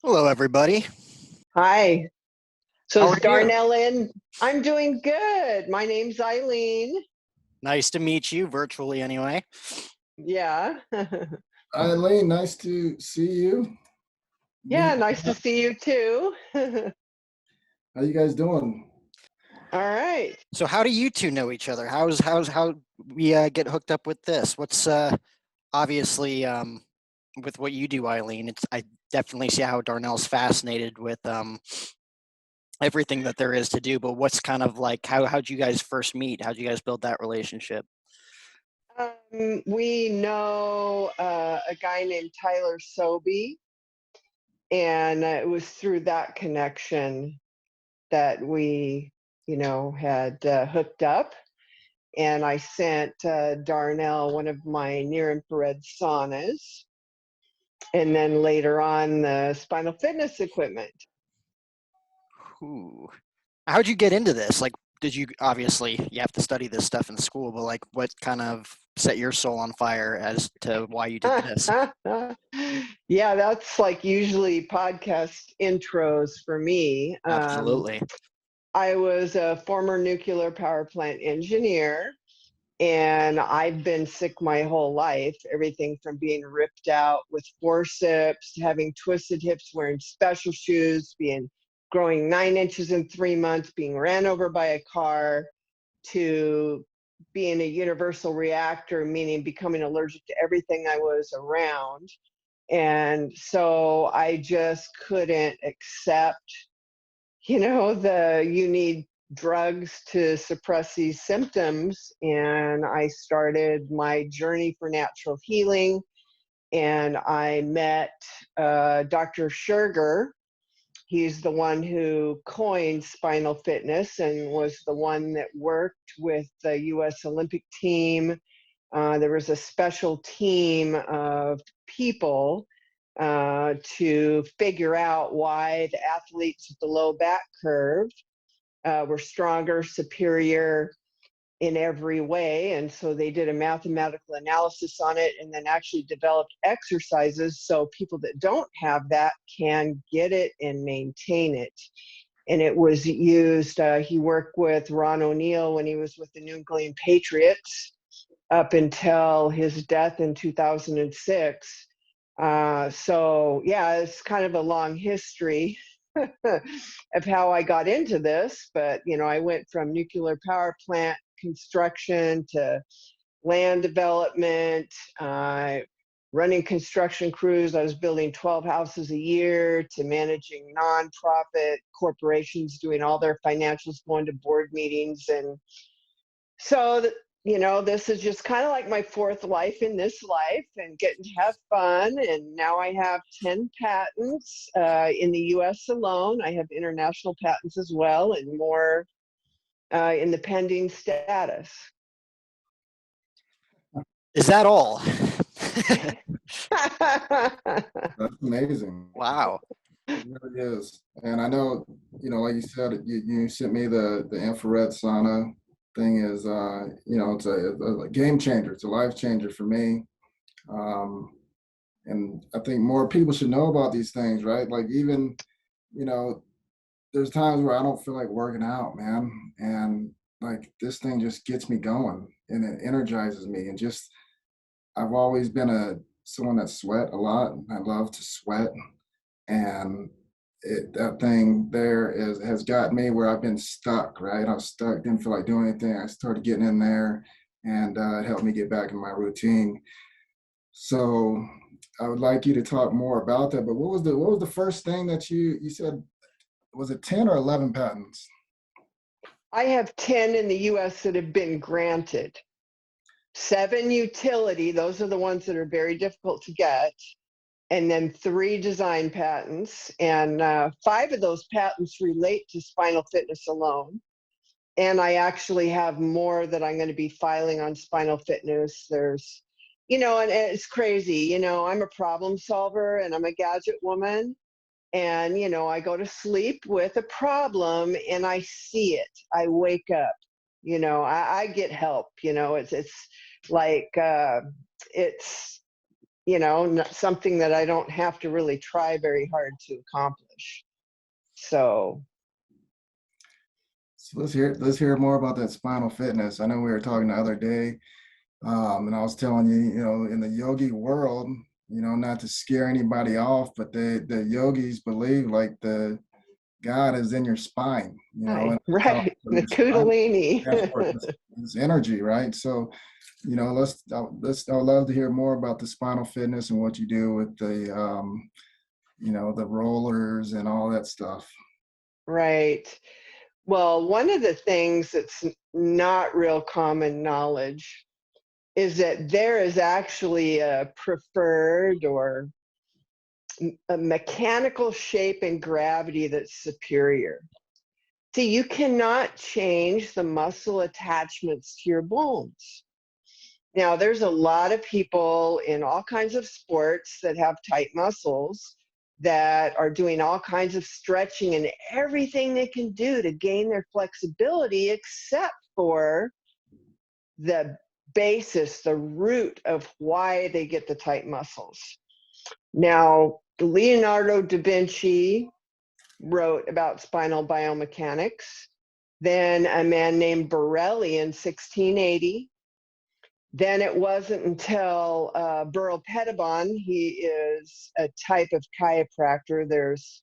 Hello, everybody. Hi. So How is are you? Darnell in? I'm doing good. My name's Eileen. Nice to meet you, virtually anyway. Yeah. Eileen, nice to see you. Yeah, Meet. nice to see you too. All How you guys doing? right. So, how do you two know each other? How we get hooked up with this? What's obviously with what you do, Eileen? It's I definitely see how Darnell's fascinated with everything that there is to do. But what's kind of like how'd you guys first meet? How'd you guys build that relationship? We know a guy named Tyler Sobey, and it was through that connection that we, had hooked up. And I sent Darnell one of my near infrared saunas, and then later on the spinal fitness equipment. Ooh. How'd you get into this? Like, did you obviously you have to study this stuff in school, but like, what kind of set your soul on fire as to why you did this? Yeah, that's like usually podcast intros for me. Absolutely. I was a former nuclear power plant engineer, and I've been sick my whole life. Everything from being ripped out with forceps to having twisted hips, wearing special shoes, being growing 9 inches in 3 months, being ran over by a car, to being a universal reactor, meaning becoming allergic to everything I was around. And so I just couldn't accept, you need drugs to suppress these symptoms. And I started my journey for natural healing. And I met Dr. Scherger. He's the one who coined spinal fitness and was the one that worked with the US Olympic team. There was a special team of people to figure out why the athletes with the low back curve were stronger, superior in every way. And so they did a mathematical analysis on it and then actually developed exercises so people that don't have that can get it and maintain it. And it was used, he worked with Ron O'Neill when he was with the New England Patriots up until his death in 2006. So yeah, it's kind of a long history of how I got into this, but I went from nuclear power plant construction to land development, running construction crews. I was building 12 houses a year, to managing nonprofit corporations, doing all their financials, going to board meetings. And so, this is just kind of like my fourth life in this life and getting to have fun. And now I have 10 patents in the US alone. I have international patents as well, and more in the pending status. Is that all? That's amazing. Wow. It really is. And I know, like you said, you sent me the infrared sauna thing is, it's a game changer. It's a life changer for me. Um, and I think more people should know about these things, right? Like even, you know, there's times where I don't feel like working out, man. And like this thing just gets me going and it energizes me. And just, I've always been someone that sweat a lot. I love to sweat. And that thing there has got me where I've been stuck, right? I was stuck, didn't feel like doing anything. I started getting in there and it helped me get back in my routine. So I would like you to talk more about that. But what was the first thing that you said? Was it 10 or 11 patents? I have 10 in the US that have been granted. 7 utility, those are the ones that are very difficult to get. And then 3 design patents. And 5 of those patents relate to spinal fitness alone. And I actually have more that I'm going to be filing on spinal fitness. There's, and it's crazy. I'm a problem solver and I'm a gadget woman. And, I go to sleep with a problem and I see it. I wake up, I get help, it's like, it's something that I don't have to really try very hard to accomplish. So let's hear more about that spinal fitness. I know we were talking the other day, and I was telling you, in the yogi world, not to scare anybody off, but the yogis believe like the God is in your spine, right, the yeah, for Kundalini. this energy, right? So, I would love to hear more about the spinal fitness and what you do with the rollers and all that stuff. Right. Well, one of the things that's not real common knowledge is that there is actually a preferred or a mechanical shape and gravity that's superior. See, you cannot change the muscle attachments to your bones. Now, there's a lot of people in all kinds of sports that have tight muscles that are doing all kinds of stretching and everything they can do to gain their flexibility, except for the basis, the root of why they get the tight muscles. Now, Leonardo da Vinci wrote about spinal biomechanics. Then a man named Borelli in 1680. Then it wasn't until Burl Pettibon, he is a type of chiropractor. There's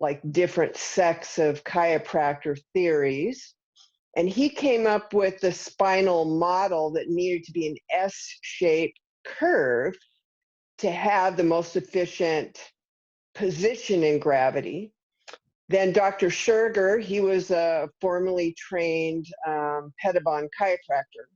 like different sects of chiropractor theories. And he came up with the spinal model that needed to be an S-shaped curve to have the most efficient position in gravity. Then Dr. Scherger, he was a formerly trained Pettibon chiropractor.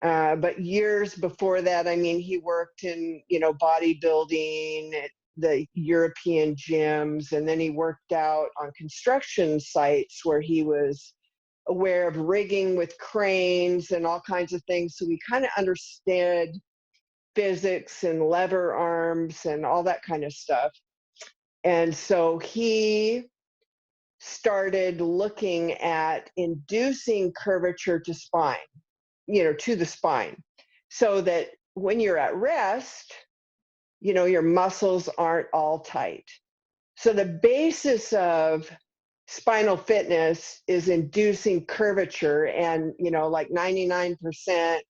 But years before that, he worked in, bodybuilding at the European gyms, and then he worked out on construction sites where he was aware of rigging with cranes and all kinds of things. So we kind of understood physics and lever arms and all that kind of stuff. And so he started looking at inducing curvature to spine, to the spine, so that when you're at rest, your muscles aren't all tight. So the basis of spinal fitness is inducing curvature. And, like 99%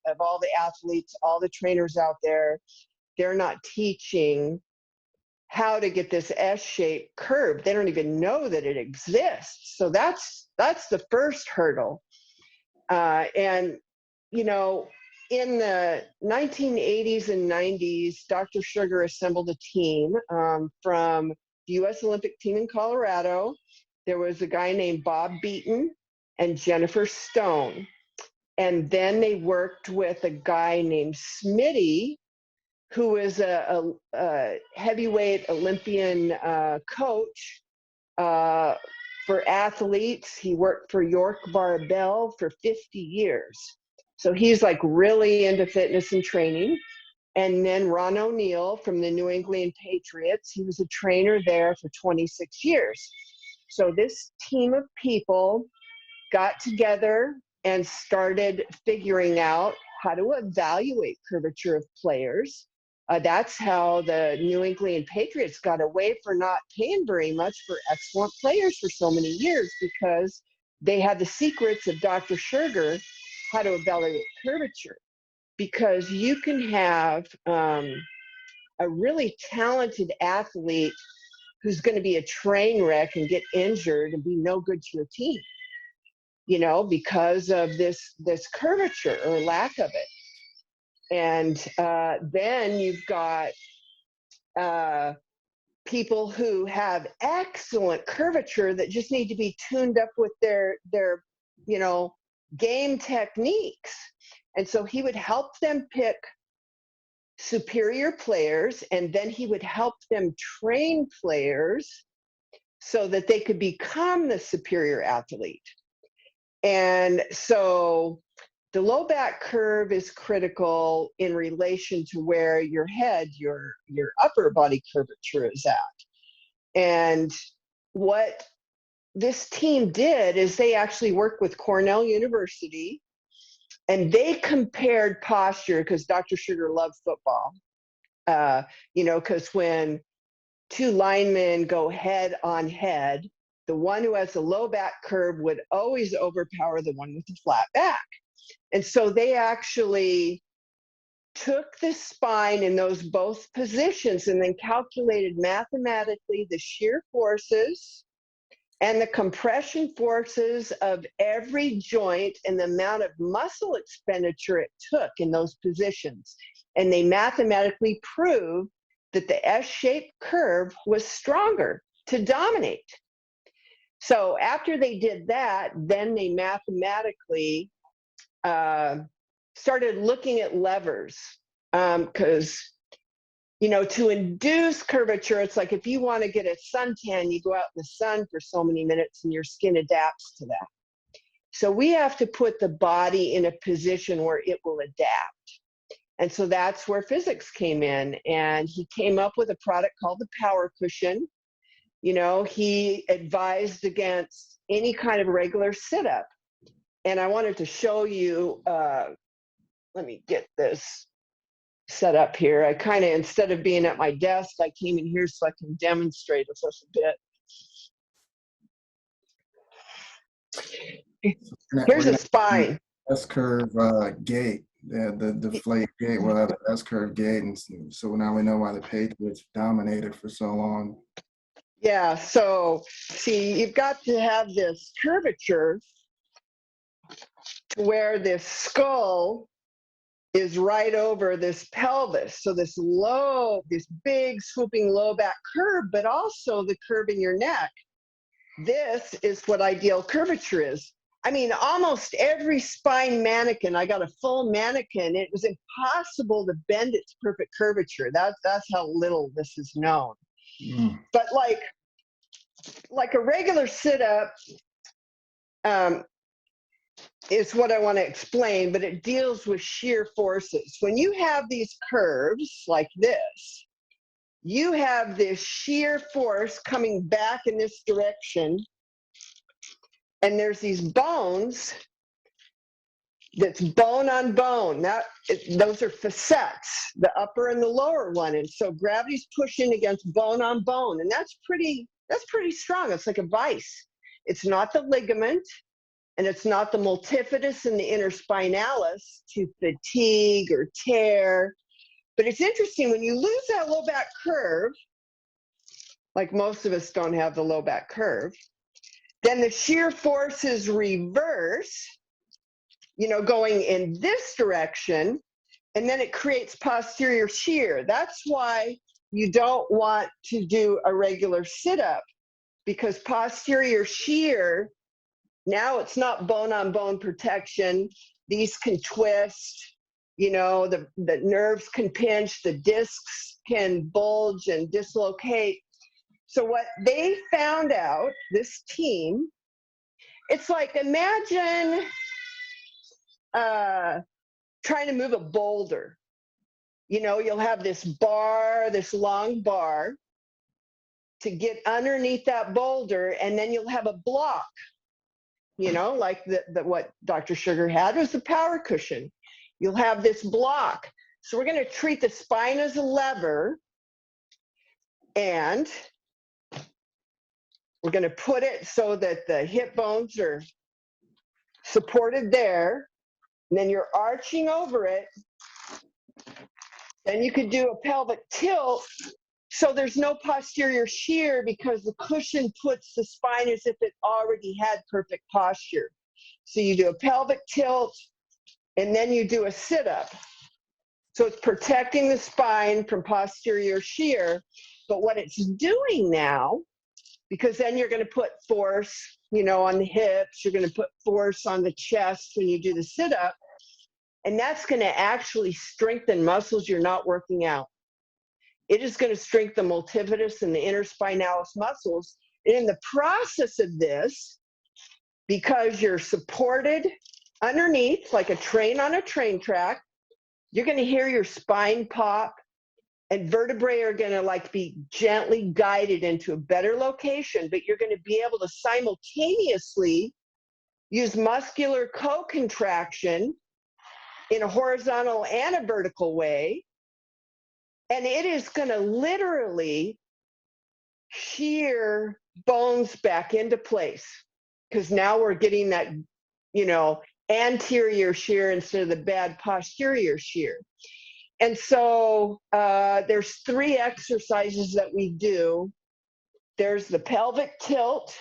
of all the athletes, all the trainers out there, they're not teaching how to get this S-shaped curve. They don't even know that it exists. So that's the first hurdle. And, in the 1980s and 90s, Dr. Scherger assembled a team from the U.S. Olympic team in Colorado. There was a guy named Bob Beaton and Jennifer Stone. And then they worked with a guy named Smitty, who is a heavyweight Olympian coach for athletes. He worked for York Barbell for 50 years. So he's like really into fitness and training. And then Ron O'Neal from the New England Patriots, he was a trainer there for 26 years. So this team of people got together and started figuring out how to evaluate curvature of players. That's how the New England Patriots got away for not paying very much for excellent players for so many years, because they had the secrets of Dr. Scherger, how to evaluate curvature. Because you can have a really talented athlete who's going to be a train wreck and get injured and be no good to your team, because of this curvature or lack of it. And then you've got people who have excellent curvature that just need to be tuned up with their game techniques. And so he would help them pick superior players, and then he would help them train players so that they could become the superior athlete. And so the low back curve is critical in relation to where your head, your upper body curvature is at. And what this team did is they actually worked with Cornell University, and they compared posture, because Dr. Scherger loved football. You know, because when two linemen go head on head, the one who has the low back curve would always overpower the one with the flat back. And so they actually took the spine in those both positions and then calculated mathematically the shear forces and the compression forces of every joint and the amount of muscle expenditure it took in those positions. And they mathematically proved that the S-shaped curve was stronger to dominate. So after they did that, then they mathematically started looking at levers, because you know, to induce curvature, it's like if you want to get a suntan, you go out in the sun for so many minutes and your skin adapts to that. So we have to put the body in a position where it will adapt. And so that's where physics came in. And he came up with a product called the Power Cushion. You know, he advised against any kind of regular sit-up. And I wanted to show you, let me get this set up here. I kind of, instead of being at my desk, I came in here so I can demonstrate with us a bit. Here's a spine. S-curve gate, the deflate gate will have an S-curve gate, and so now we know why the Patriots dominated for so long. Yeah, so see, you've got to have this curvature to where this skull is right over this pelvis. So this big swooping low back curve, but also the curve in your neck. This is what ideal curvature is. I mean, almost every spine mannequin, I got a full mannequin, it was impossible to bend its perfect curvature. That's how little this is known. But like a regular sit-up, is what I want to explain, but it deals with shear forces. When you have these curves like this, you have this shear force coming back in this direction, and there's these bones that's bone on bone. Those are facets, the upper and the lower one, and so gravity's pushing against bone on bone, and that's pretty strong. It's like a vice. It's not the ligament, and it's not the multifidus and the interspinalis to fatigue or tear. But it's interesting, when you lose that low back curve, like most of us don't have the low back curve, then the shear forces reverse, you know, going in this direction, and then it creates posterior shear. That's why you don't want to do a regular sit-up, because posterior shear, now it's not bone on bone protection. These can twist, you know, the nerves can pinch, the discs can bulge and dislocate. So what they found out, this team, it's like, imagine trying to move a boulder. You know, you'll have this bar, this long bar to get underneath that boulder, and then you'll have a block. You know, like what Dr. Sugar had was the Power Cushion. You'll have this block. So we're going to treat the spine as a lever, and we're going to put it so that the hip bones are supported there, and then you're arching over it. Then you could do a pelvic tilt, so there's no posterior shear because the cushion puts the spine as if it already had perfect posture. So you do a pelvic tilt, and then you do a sit-up. So it's protecting the spine from posterior shear, but what it's doing now, because then you're going to put force, you know, on the hips, you're going to put force on the chest when you do the sit-up, and that's going to actually strengthen muscles you're not working out. It is going to strengthen the multifidus and the interspinalis muscles. And in the process of this, because you're supported underneath, like a train on a train track, you're going to hear your spine pop, and vertebrae are going to like be gently guided into a better location, but you're going to be able to simultaneously use muscular co-contraction in a horizontal and a vertical way. And it is going to literally shear bones back into place, because now we're getting that, anterior shear instead of the bad posterior shear. And so there's 3 exercises that we do. There's the pelvic tilt,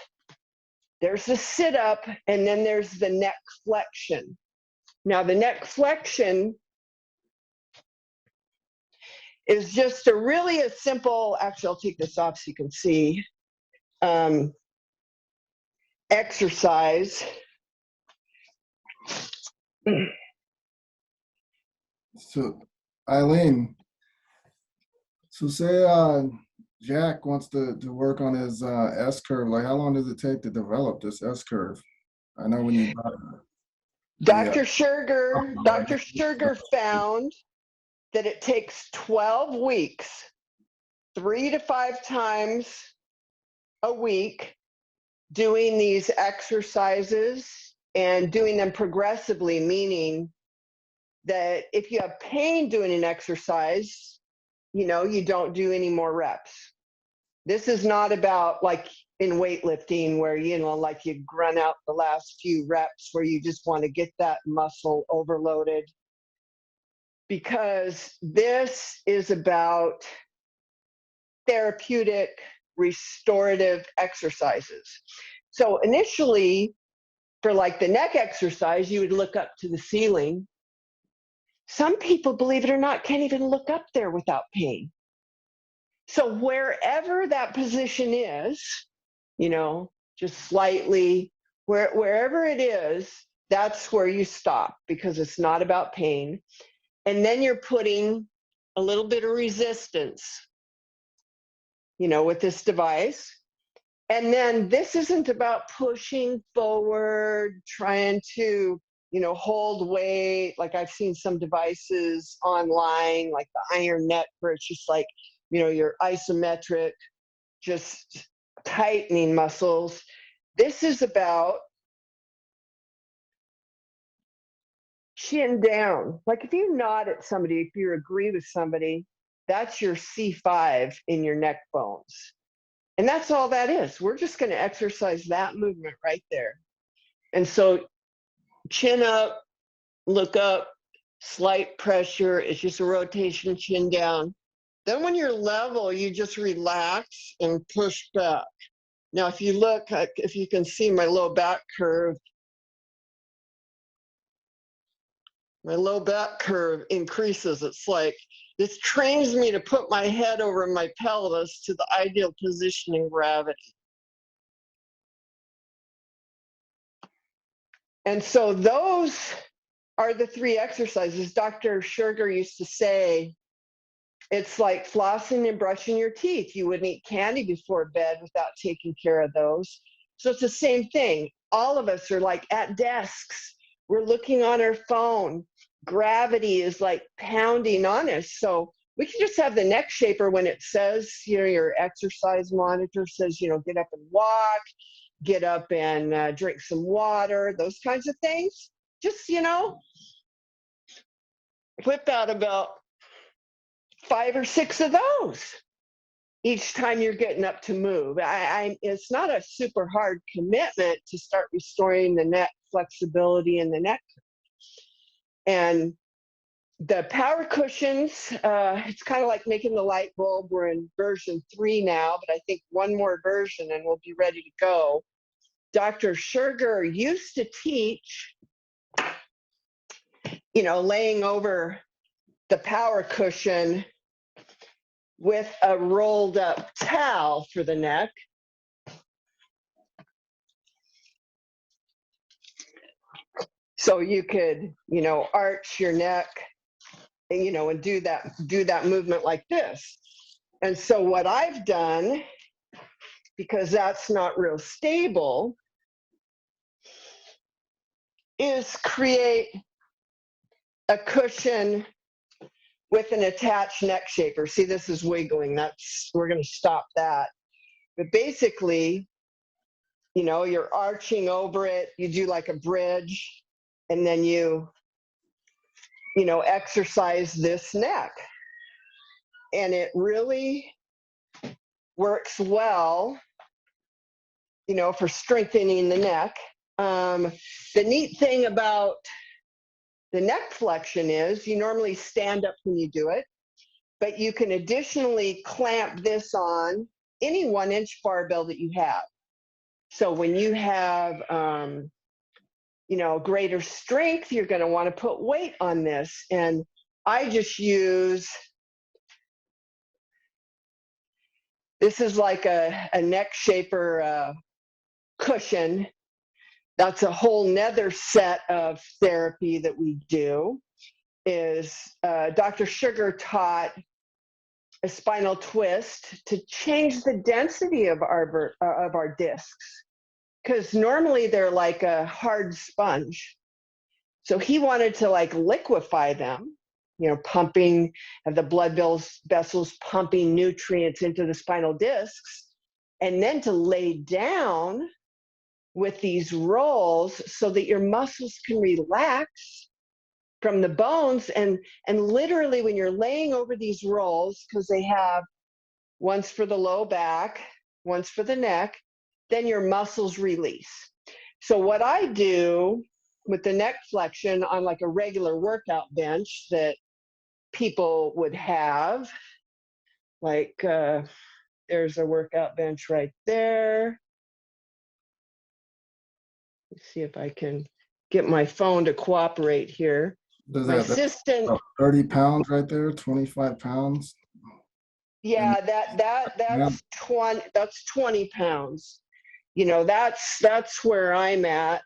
there's the sit up, and then there's the neck flexion. Now the neck flexion is just a simple, actually I'll take this off so you can see, exercise. So, Eileen, so say Jack wants to work on his S curve. Like, how long does it take to develop this S curve? I know when you Dr. Sugar found that it takes 12 weeks, 3 to 5 times a week, doing these exercises and doing them progressively, meaning that if you have pain doing an exercise, you don't do any more reps. This is not about like in weightlifting where, like you grunt out the last few reps where you just want to get that muscle overloaded. Because this is about therapeutic, restorative exercises. So initially, for like the neck exercise, you would look up to the ceiling. Some people, believe it or not, can't even look up there without pain. So wherever that position is, just slightly, wherever it is, that's where you stop, because it's not about pain. And then you're putting a little bit of resistance, with this device. And then this isn't about pushing forward, trying to, hold weight. Like I've seen some devices online, like the Iron Net, where it's just like, your isometric, just tightening muscles. This is about chin down. Like if you nod at somebody, if you agree with somebody, that's your C5 in your neck bones. And that's all that is. We're just going to exercise that movement right there. And so chin up, look up, slight pressure. It's just a rotation, chin down. Then when you're level, you just relax and push back. Now, if you can see my low back curve, my low back curve increases. It's like, this trains me to put my head over my pelvis to the ideal position in gravity. And so those are the 3 exercises. Dr. Sugar used to say, it's like flossing and brushing your teeth. You wouldn't eat candy before bed without taking care of those. So it's the same thing. All of us are like at desks. We're looking on our phone. Gravity is like pounding on us. So we can just have the neck shaper when it says, your exercise monitor says, get up and walk, get up and drink some water, those kinds of things. Just, whip out about 5 or 6 of those each time you're getting up to move. It's not a super hard commitment to start restoring the neck flexibility in the neck. And the power cushions, it's kind of like making the light bulb. We're in version 3 now, but I think one more version and we'll be ready to go. Dr. Sugar used to teach, laying over the power cushion with a rolled up towel for the neck. So you could, arch your neck, and do that movement like this. And so what I've done, because that's not real stable, is create a cushion with an attached neck shaper. See, this is wiggling. We're going to stop that. But basically, you're arching over it. You do like a bridge, and then you exercise this neck. and it really works well, you know, for strengthening the neck. The neat thing about the neck flexion is you normally stand up when you do it, but you can additionally clamp this on any 1-inch barbell that you have. So when you have, you know, greater strength, you're going to want to put weight on this. And I just use, this is like a neck shaper cushion. That's a whole nother set of therapy that we do. Is Dr. Sugar taught a spinal twist to change the density of our discs, because normally they're like a hard sponge. So he wanted to like liquefy them, you know, pumping of the blood vessels, pumping nutrients into the spinal discs, and then to lay down with these rolls so that your muscles can relax from the bones. And literally when you're laying over these rolls, because they have once for the low back, once for the neck, then your muscles release. So what I do with the neck flexion on like a regular workout bench that people would have, like there's a workout bench right there. Let's see if I can get my phone to cooperate here. Does My that, assistant, about 30 pounds right there, 25 pounds? yeah, that's 20 pounds. You know, that's where I'm at.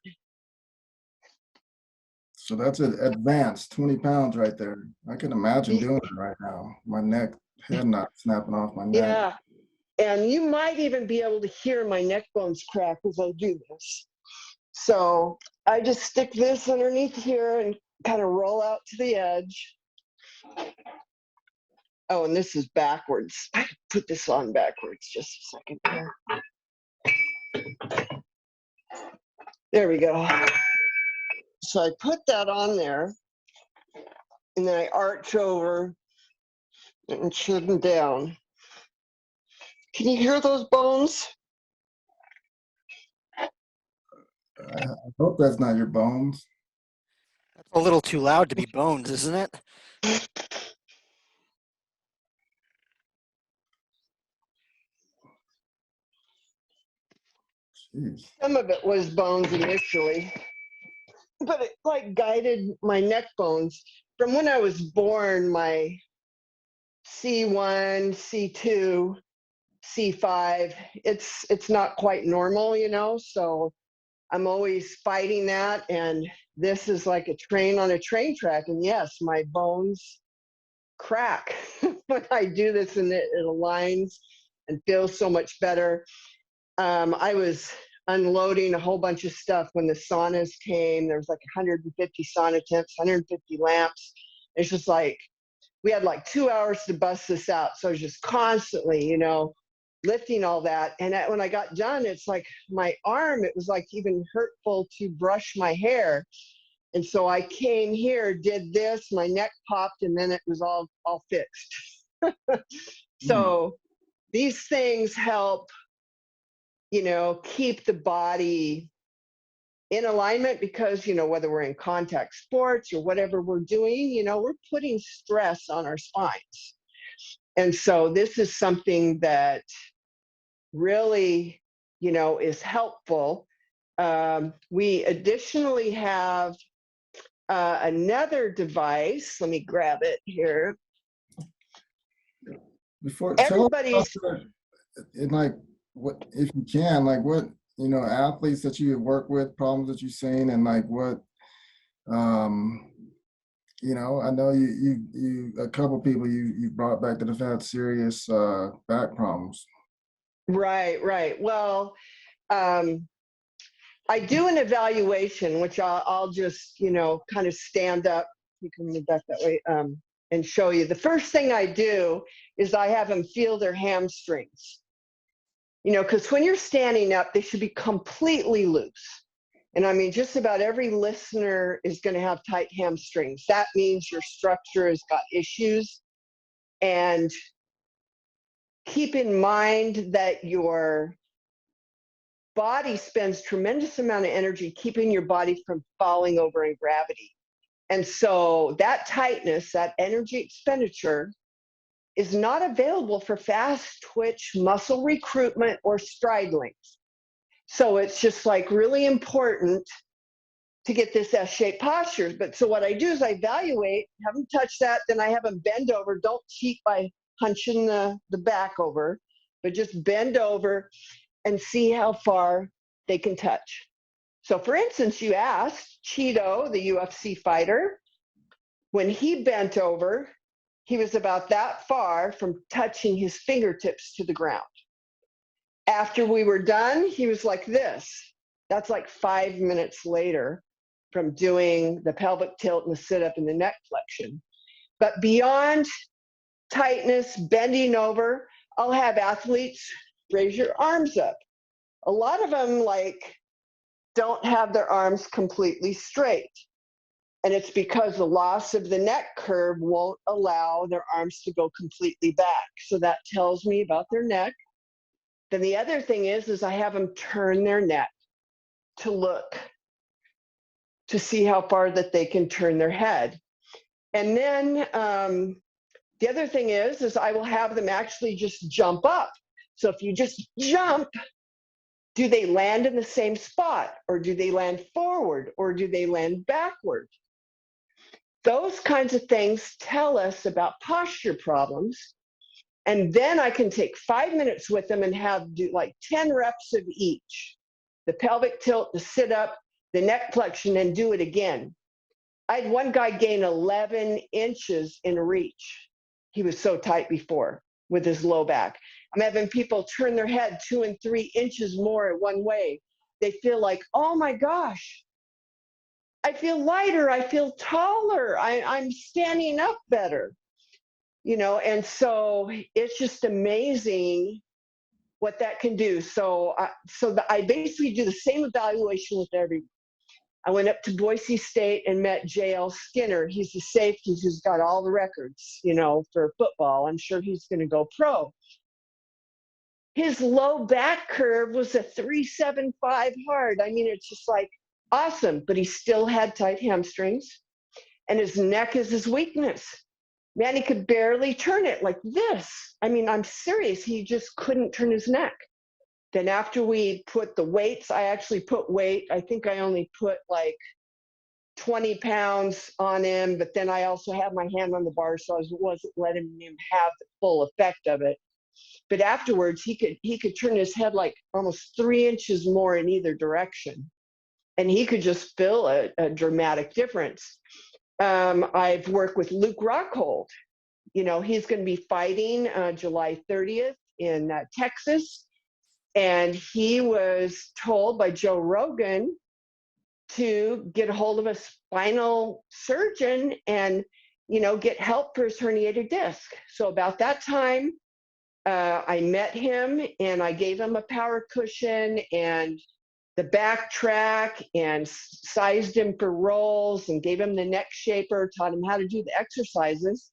So that's an advanced 20 pounds right there. I can imagine doing it right now. My neck, head not snapping off my neck. Yeah, and you might even be able to hear my neck bones crack as I do this. So I just stick this underneath here and kind of roll out to the edge. Oh, and this is backwards. I put this on backwards just a second here. There we go. So I put that on there, and then I arch over and chin down. Can you hear those bones? I hope that's not your bones. That's a little too loud to be bones, isn't it? Jeez. Some of it was bones initially, but it like guided my neck bones. From when I was born, my C1, C2, C5, it's not quite normal, you know, so I'm always fighting that. And this is like a train on a train track. And yes, my bones crack when I do this, and it aligns and feels so much better. I was unloading a whole bunch of stuff when the saunas came. There was like 150 sauna tents, 150 lamps. It's just like, we had like 2 hours to bust this out. So I was just constantly, you know, lifting all that. And when I got done, it's like my arm, it was like even hurtful to brush my hair. And so I came here, did this, my neck popped, and then it was all fixed. So these things help, you know, keep the body in alignment, because, you know, whether we're in contact sports or whatever we're doing, you know, we're putting stress on our spines. And so this is something that really, you know, is helpful. We additionally have another device. Let me grab it here. Before, Everybody's, and like, what, if you can, like what, you know, athletes that you work with, problems that you've seen, and like what, you know, I know you a couple people you brought back that have had serious back problems. right. Well, I do an evaluation, which I'll just, you know, kind of stand up. You can move back that way and show you. The first thing I do is I have them feel their hamstrings. You know, because when you're standing up, they should be completely loose. And I mean, just about every listener is going to have tight hamstrings. That means your structure has got issues. And keep in mind that your body spends tremendous amount of energy keeping your body from falling over in gravity. And so that tightness, that energy expenditure, is not available for fast twitch muscle recruitment or stride length. So it's just like really important to get this S-shaped posture. But so what I do is I evaluate, have them touch that, then I have them bend over. Don't cheat by hunching the back over, but just bend over and see how far they can touch. So for instance, you asked Cheeto, the UFC fighter, when he bent over, he was about that far from touching his fingertips to the ground. After we were done, he was like this. That's like 5 minutes later from doing the pelvic tilt and the sit-up and the neck flexion. But beyond tightness, bending over, I'll have athletes raise your arms up. A lot of them like don't have their arms completely straight. And it's because the loss of the neck curve won't allow their arms to go completely back. So that tells me about their neck. Then the other thing is I have them turn their neck to look, to see how far that they can turn their head. And then the other thing is I will have them actually just jump up. So if you just jump, do they land in the same spot, or do they land forward, or do they land backward? Those kinds of things tell us about posture problems. And then I can take 5 minutes with them and have do like 10 reps of each. The pelvic tilt, the sit up, the neck flexion, and do it again. I had one guy gain 11 inches in reach. He was so tight before with his low back. I'm having people turn their head 2 and 3 inches more one way. They feel like, oh my gosh, I feel lighter, I feel taller, I'm standing up better, you know, and so it's just amazing what that can do. So I basically do the same evaluation with everyone. I went up to Boise State and met J.L. Skinner. He's the safety who's got all the records, you know, for football. I'm sure he's going to go pro. His low back curve was a 375 hard. I mean, it's just like, awesome, but he still had tight hamstrings, and his neck is his weakness. Man, he could barely turn it like this. I mean, I'm serious. He just couldn't turn his neck. Then after we put the weights, I actually put weight. I think I only put like 20 pounds on him, but then I also had my hand on the bar, so I wasn't letting him have the full effect of it. But afterwards, he could turn his head like almost 3 inches more in either direction. And he could just feel a dramatic difference. I've worked with Luke Rockhold. You know, he's going to be fighting July 30th in Texas. And he was told by Joe Rogan to get a hold of a spinal surgeon and, you know, get help for his herniated disc. So about that time, I met him and I gave him a power cushion and the back track and sized him for rolls and gave him the neck shaper, taught him how to do the exercises,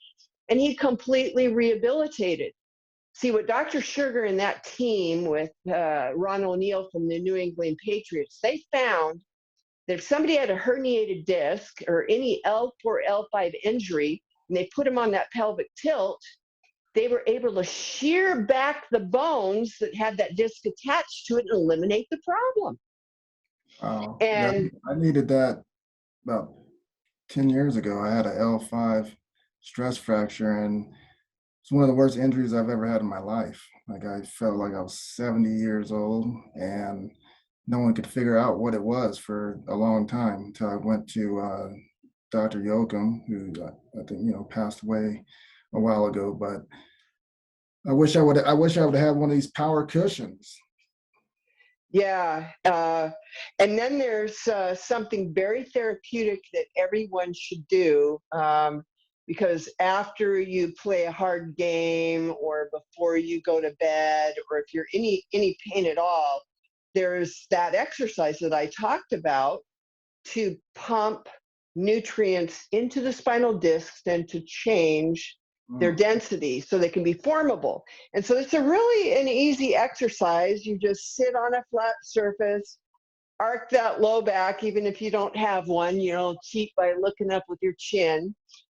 and he completely rehabilitated. See, what Dr. Sugar and that team with Ron O'Neill from the New England Patriots, they found that if somebody had a herniated disc or any L4, L5 injury, and they put them on that pelvic tilt, they were able to shear back the bones that had that disc attached to it and eliminate the problem. And I needed that about 10 years ago. I had an L5 stress fracture, and it's one of the worst injuries I've ever had in my life. Like, I felt like I was 70 years old, and no one could figure out what it was for a long time until I went to Dr. Yoakum, who I think, you know, passed away a while ago. But I wish I would have had one of these power cushions. yeah, and then there's something very therapeutic that everyone should do, because after you play a hard game or before you go to bed, or if you're any pain at all, there's that exercise that I talked about to pump nutrients into the spinal discs and to change their density, so they can be formable. And so it's a really an easy exercise. You just sit on a flat surface, arc that low back, even if you don't have one, you know, cheat by looking up with your chin,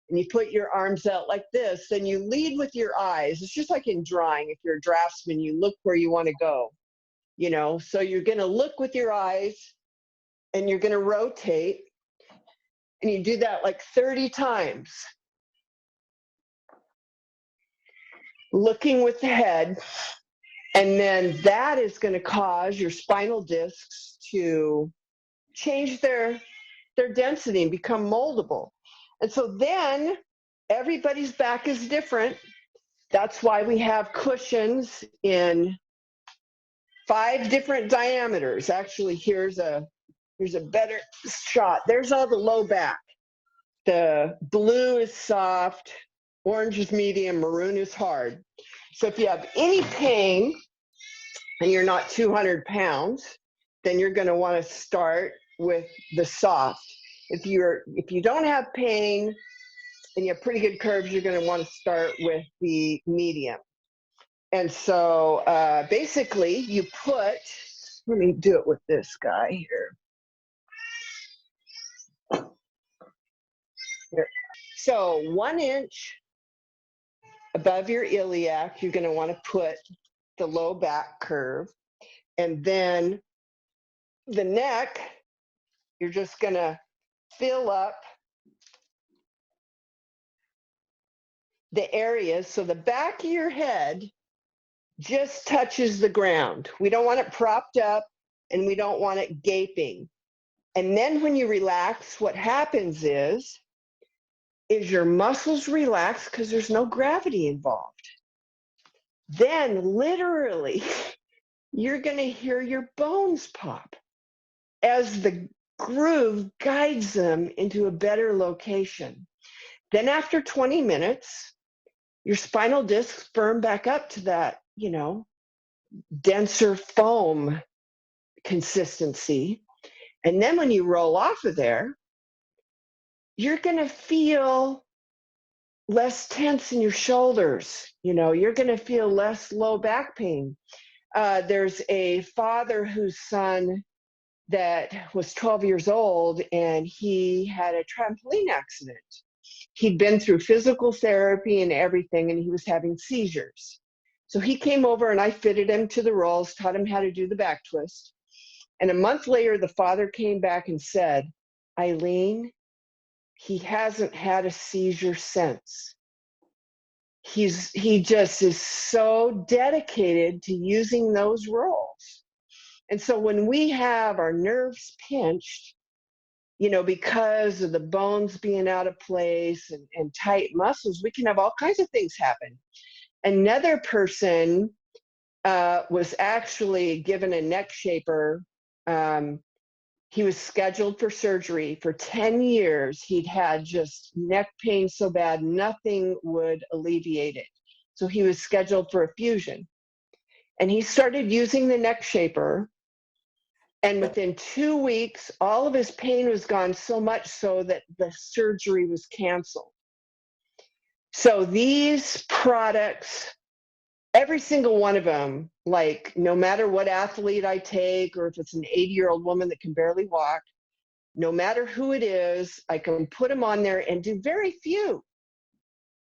and you put your arms out like this, then you lead with your eyes. It's just like in drawing. If you're a draftsman, you look where you want to go, you know, so you're going to look with your eyes and you're going to rotate, and you do that like 30 times. Looking with the head, and then that is going to cause your spinal discs to change their density and become moldable. And so then everybody's back is different. That's why we have cushions in 5 different diameters. Actually, here's a better shot. There's all the low back. The blue is soft, orange is medium, maroon is hard. So if you have any pain and you're not 200 pounds, then you're going to want to start with the soft. If you don't have pain and you have pretty good curves, you're going to want to start with the medium. And so basically you put, let me do it with this guy here. Here. So 1 inch above your iliac, you're going to want to put the low back curve. And then the neck, you're just going to fill up the areas so the back of your head just touches the ground. We don't want it propped up, and we don't want it gaping. And then when you relax, what happens is your muscles relax because there's no gravity involved. Then literally, you're going to hear your bones pop as the groove guides them into a better location. Then after 20 minutes, your spinal discs firm back up to that, you know, denser foam consistency. And then when you roll off of there, you're going to feel less tense in your shoulders. You know, you're going to feel less low back pain. There's a father whose son that was 12 years old, and he had a trampoline accident. He'd been through physical therapy and everything, and he was having seizures. So he came over and I fitted him to the rolls, taught him how to do the back twist. And a month later, the father came back and said, Eileen, he hasn't had a seizure since. He just is so dedicated to using those rolls. And so when we have our nerves pinched, you know, because of the bones being out of place and tight muscles, we can have all kinds of things happen. Another person was actually given a neck shaper. He was scheduled for surgery for 10 years. He'd had just neck pain so bad, nothing would alleviate it. So he was scheduled for a fusion. And he started using the neck shaper. And within 2 weeks, all of his pain was gone, so much so that the surgery was canceled. So these products, every single one of them, like no matter what athlete I take, or if it's an 80-year-old woman that can barely walk, no matter who it is, I can put them on there and do very few.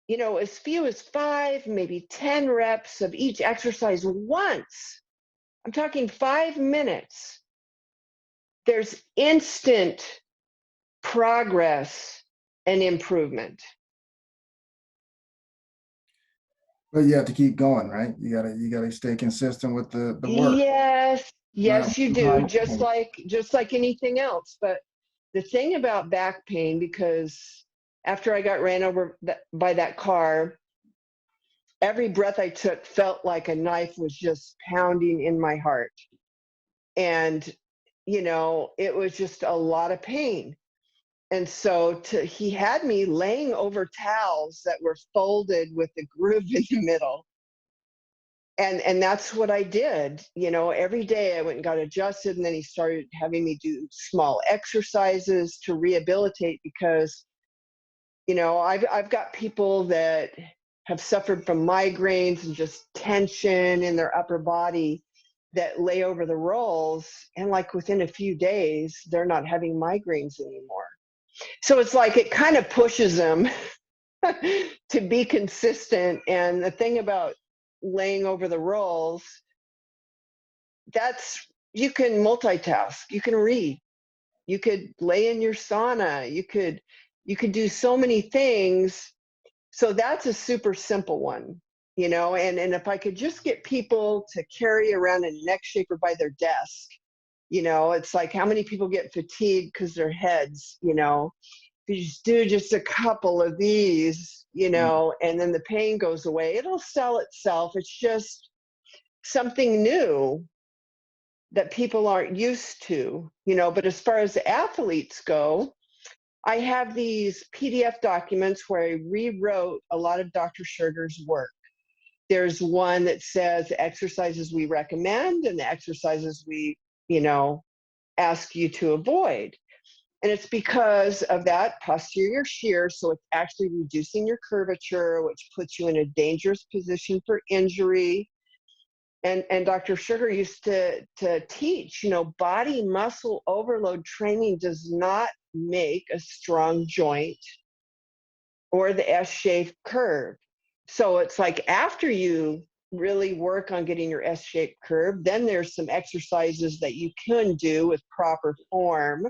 You know, as few as 5, maybe 10 reps of each exercise once. I'm talking 5 minutes. There's instant progress and improvement. But you have to keep going, right? You gotta stay consistent with the work. Yes, you do. Just like anything else. But the thing about back pain, because after I got ran over by that car, every breath I took felt like a knife was just pounding in my heart. And, you know, it was just a lot of pain. And so he had me laying over towels that were folded with the groove in the middle. And that's what I did. You know, every day I went and got adjusted, and then he started having me do small exercises to rehabilitate, because, you know, I've got people that have suffered from migraines and just tension in their upper body that lay over the rolls, and like within a few days they're not having migraines anymore. So it's like it kind of pushes them to be consistent. And the thing about laying over the rolls, that's, you can multitask, you can read, you could lay in your sauna, you could do so many things. So that's a super simple one, you know. And if I could just get people to carry around a neck shaper by their desk, you know, it's like how many people get fatigued because their heads, you know, if you just do just a couple of these, you know, and then the pain goes away, it'll sell itself. It's just something new that people aren't used to, you know. But as far as the athletes go, I have these PDF documents where I rewrote a lot of Dr. Sugar's work. There's one that says the exercises we recommend and the exercises we, you know, ask you to avoid. And it's because of that posterior shear. So it's actually reducing your curvature, which puts you in a dangerous position for injury. And Dr. Sugar used to teach, you know, body muscle overload training does not make a strong joint or the S-shaped curve. So it's like after you really work on getting your S-shaped curve, then there's some exercises that you can do with proper form,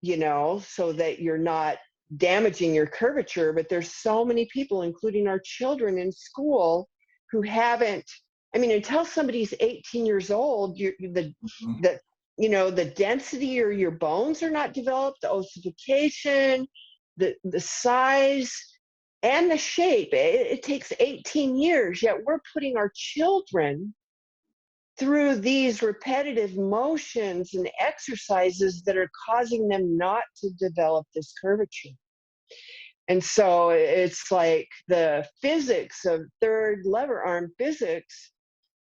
you know, so that you're not damaging your curvature. But there's so many people, including our children in school, who haven't, I mean, until somebody's 18 years old, the you know, the density or your bones are not developed, the ossification, the size, and the shape. It takes 18 years, yet we're putting our children through these repetitive motions and exercises that are causing them not to develop this curvature. And so it's like the physics of third lever arm physics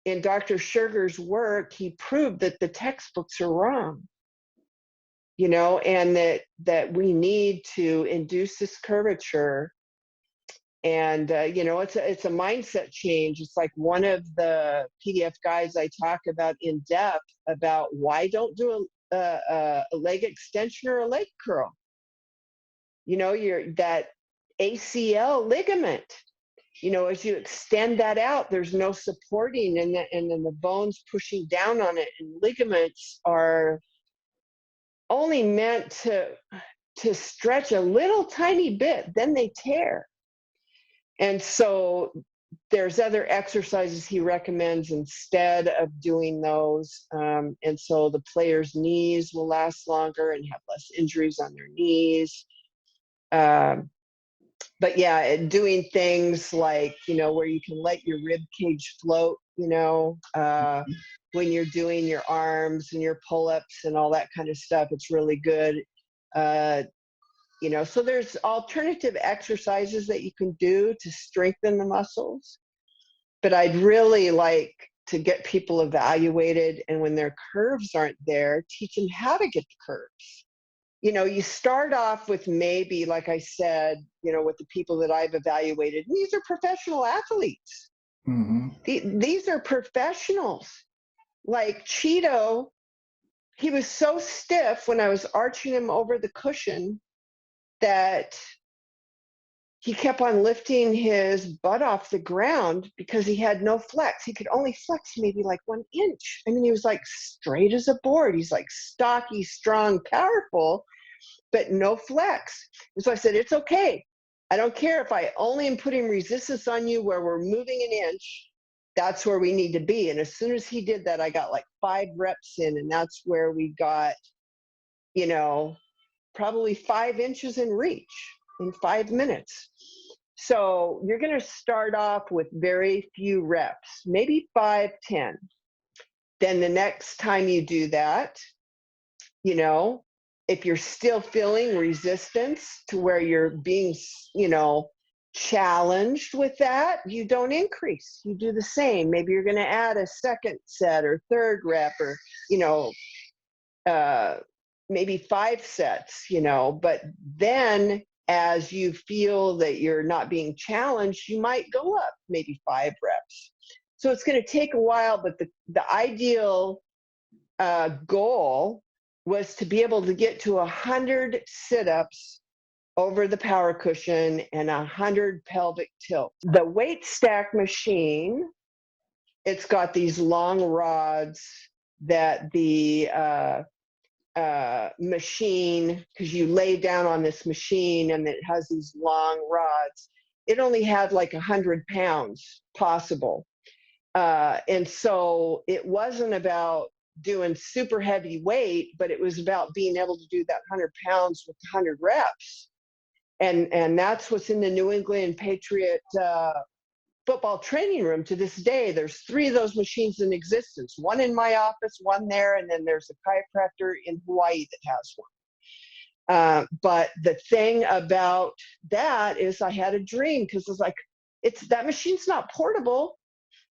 in Dr. Sugar's work, he proved that the textbooks are wrong, you know, and that we need to induce this curvature. And, you know, it's a mindset change. It's like one of the PDF guides I talk about in depth about why don't do a leg extension or a leg curl. You know, that ACL ligament, you know, as you extend that out, there's no supporting, and then the bones pushing down on it, and ligaments are only meant to stretch a little tiny bit, then they tear. And so there's other exercises he recommends instead of doing those. And so the players' knees will last longer and have less injuries on their knees. But yeah, doing things like, you know, where you can let your rib cage float, you know, when you're doing your arms and your pull-ups and all that kind of stuff, it's really good. You know, so there's alternative exercises that you can do to strengthen the muscles. But I'd really like to get people evaluated, and when their curves aren't there, teach them how to get the curves. You know, you start off with maybe, like I said, you know, with the people that I've evaluated, these are professional athletes. These are professionals. Like Cheeto, he was so stiff when I was arching him over the cushion that he kept on lifting his butt off the ground because he had no flex. He could only flex maybe like 1 inch. I mean, he was like straight as a board. He's like stocky, strong, powerful, but no flex. And so I said, it's okay. I don't care if I only am putting resistance on you where we're moving 1 inch. That's where we need to be. And as soon as he did that, I got like 5 reps in, and that's where we got, you know, probably 5 inches in reach in 5 minutes. So you're going to start off with very few reps, maybe 5, 10. Then the next time you do that, you know, if you're still feeling resistance to where you're being, you know, challenged with that, you don't increase. You do the same. Maybe you're going to add a second set or third rep, or, you know, maybe 5 sets, you know. But then as you feel that you're not being challenged, you might go up maybe 5 reps. So it's going to take a while, but the ideal goal was to be able to get to 100 sit-ups over the power cushion and 100 pelvic tilts. The weight stack machine, it's got these long rods that the machine, because you lay down on this machine and it has these long rods, it only had like 100 pounds possible. And so it wasn't about doing super heavy weight, but it was about being able to do that 100 pounds with 100 reps. And that's what's in the New England Patriot football training room to this day. There's 3 of those machines in existence, one in my office, one there, and then there's a chiropractor in Hawaii that has one. But the thing about that is I had a dream, because it's like, that machine's not portable,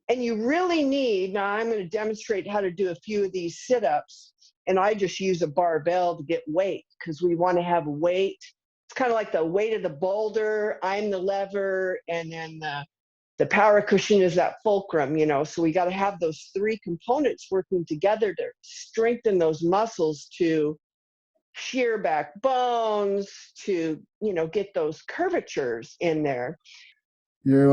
and you really need, now I'm going to demonstrate how to do a few of these sit-ups, and I just use a barbell to get weight, because we want to have weight. It's kind of like the weight of the boulder, I'm the lever, and then the power cushion is that fulcrum, so we got to have those 3 components working together to strengthen those muscles, to shear back bones, to, get those curvatures in there. You're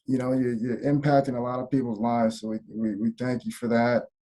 impacting a lot of people's lives. So we thank you for that.